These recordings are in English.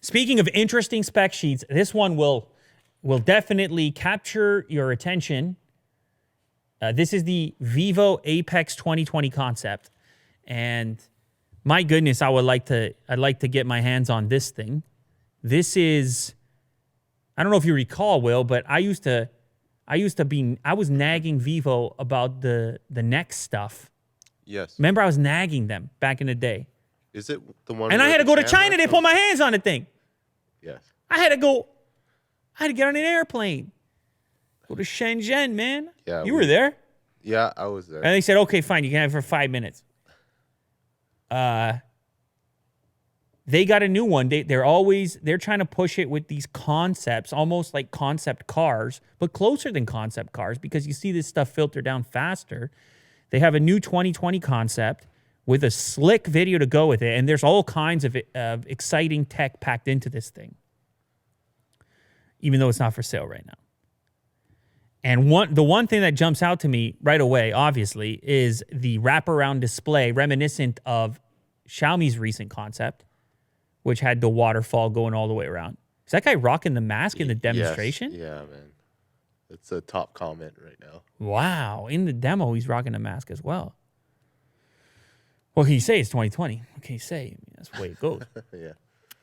Speaking of interesting spec sheets, this one will definitely capture your attention. This is the Vivo Apex 2020 concept, and my goodness, I'd like to get my hands on this thing. This is, I don't know if you recall, Will, but I was nagging Vivo about the next stuff. Yes. Remember, I was nagging them back in the day. Is it the one? And I had to go to China to put my hands on the thing. Yes. I had to get on an airplane. Go to Shenzhen, man. Yeah. You were there. Yeah, I was there. And they said, okay, fine, you can have it for 5 minutes. They got a new one. They're trying to push it with these concepts, almost like concept cars, but closer than concept cars because you see this stuff filter down faster. They have a new 2020 concept with a slick video to go with it, and there's all kinds of exciting tech packed into this thing, even though it's not for sale right now. And the one thing that jumps out to me right away, obviously, is the wraparound display, reminiscent of Xiaomi's recent concept, which had the waterfall going all the way around. Is that guy rocking the mask in the demonstration? Yes. Yeah, man. It's a top comment right now. Wow. In the demo, he's rocking the mask as well. What can you say? It's 2020. What can you say? I mean, that's the way it goes. Yeah.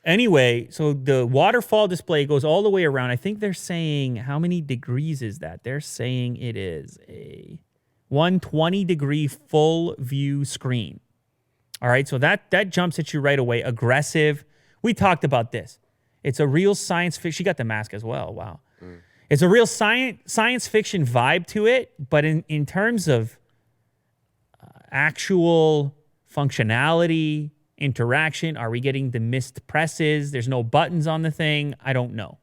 Anyway, so the waterfall display goes all the way around. I think they're saying, how many degrees is that? They're saying it is a 120-degree full view screen. All right, so that jumps at you right away. Aggressive. We talked about this. It's a real science fiction. She got the mask as well. Wow. Mm. It's a real science fiction vibe to it, but in terms of actual functionality, interaction, are we getting the missed presses? There's no buttons on the thing. I don't know.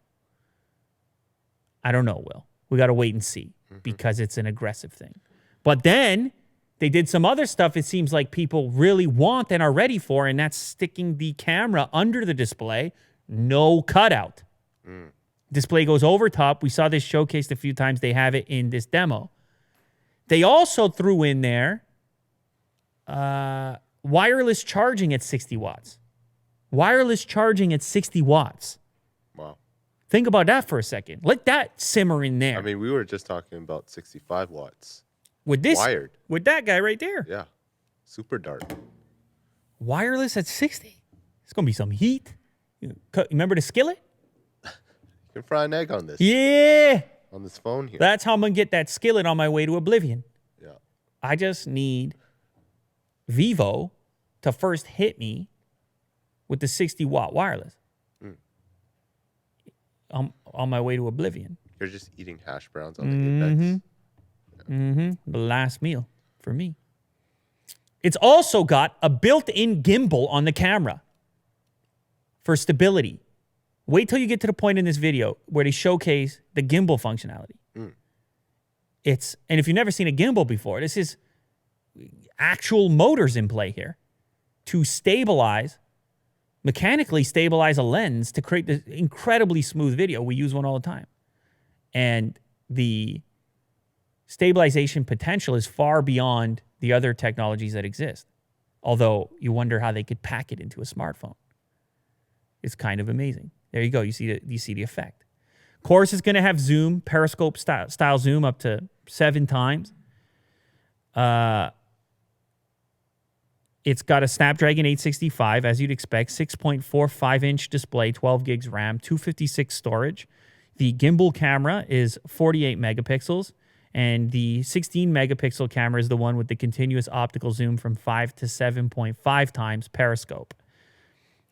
Will. We got to wait and see because it's an aggressive thing. But then they did some other stuff it seems like people really want and are ready for, and that's sticking the camera under the display. No cutout. Display goes over top. We saw this showcased a few times. They have it in this demo. They also threw in there wireless charging at 60 watts. Wireless charging at 60 watts. Wow. Think about that for a second. Let that simmer in there. I mean, we were just talking about 65 watts. With this, wired. With that guy right there. Yeah. Super dark. Wireless at 60? It's going to be some heat. Remember the skillet? You can fry an egg on this. Yeah. On this phone here. That's how I'm going to get that skillet on my way to oblivion. Yeah. I just need Vivo to first hit me with the 60-watt wireless. On my way to oblivion. You're just eating hash browns on the Apex. The last meal for me. It's also got a built-in gimbal on the camera for stability. Wait till you get to the point in this video where they showcase the gimbal functionality. And if you've never seen a gimbal before, this is actual motors in play here to mechanically stabilize a lens to create this incredibly smooth video. We use one all the time. And the stabilization potential is far beyond the other technologies that exist. Although you wonder how they could pack it into a smartphone. It's kind of amazing. There you go. You see the effect. Of course, it's going to have zoom, periscope style zoom up to 7 times. It's got a Snapdragon 865, as you'd expect, 6.45-inch display, 12 gigs RAM, 256 storage. The gimbal camera is 48 megapixels, and the 16-megapixel camera is the one with the continuous optical zoom from 5 to 7.5 times periscope.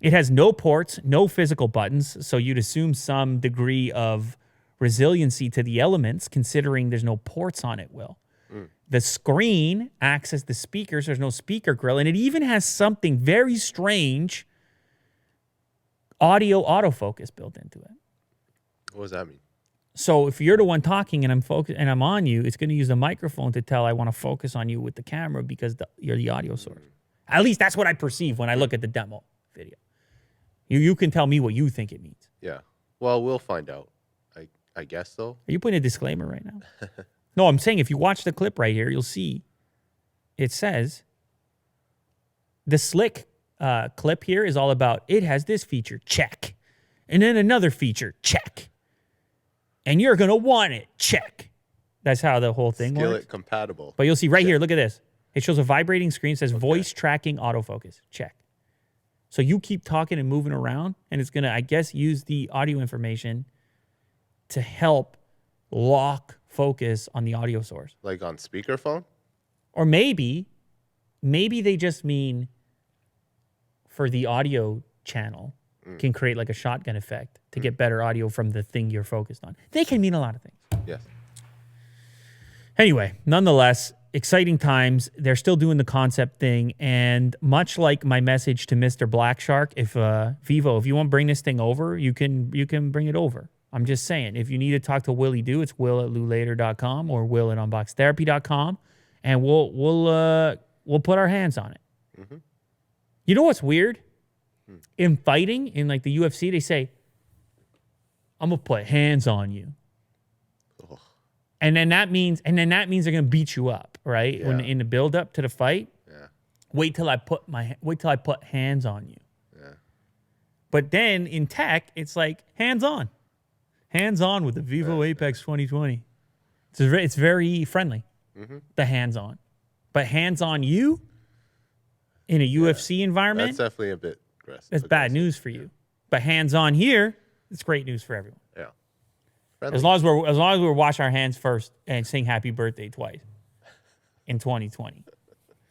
It has no ports, no physical buttons, so you'd assume some degree of resiliency to the elements, considering there's no ports on it, Will. The screen acts as the speakers. There's no speaker grill. And it even has something very strange, audio autofocus built into it. What does that mean? So if you're the one talking and I'm on you, it's going to use a microphone to tell I want to focus on you with the camera because you're the audio source. At least that's what I perceive when I look at the demo video. You can tell me what you think it means. Yeah. Well, we'll find out. I guess so. Are you putting a disclaimer right now? No, I'm saying if you watch the clip right here, you'll see it says the slick clip here is all about it has this feature. Check. And then another feature, check. And you're going to want it, check. That's how the whole thing works. Skillet compatible. But you'll see right here, look at this. It shows a vibrating screen. It says voice tracking autofocus, check. So you keep talking and moving around, and it's going to, I guess, use the audio information to help lock focus on the audio source. Like on speakerphone? Or maybe they just mean for the audio channel can create like a shotgun effect to get better audio from the thing you're focused on. They can mean a lot of things. Yes. Anyway, nonetheless, exciting times. They're still doing the concept thing. And much like my message to Mr. Black Shark, if Vivo, if you want to bring this thing over, you can bring it over. I'm just saying, if you need to talk to Willie Do, it's will@lulater.com or will@unboxtherapy.com, and we'll put our hands on it. Mm-hmm. You know what's weird? In fighting, in like the UFC, they say, I'm gonna put hands on you. Ugh. And then that means they're gonna beat you up, right? Yeah. When in the build up to the fight. Yeah. Wait till I put hands on you. Yeah. But then in tech, it's like hands on. Hands on with the Vivo Apex 2020. It's very friendly. Mm-hmm. The hands on. But hands on you in a UFC environment. That's definitely a bit aggressive. That's bad news for you. But hands on here, it's great news for everyone. Yeah. Friendly. As long as we wash our hands first and sing happy birthday twice in 2020.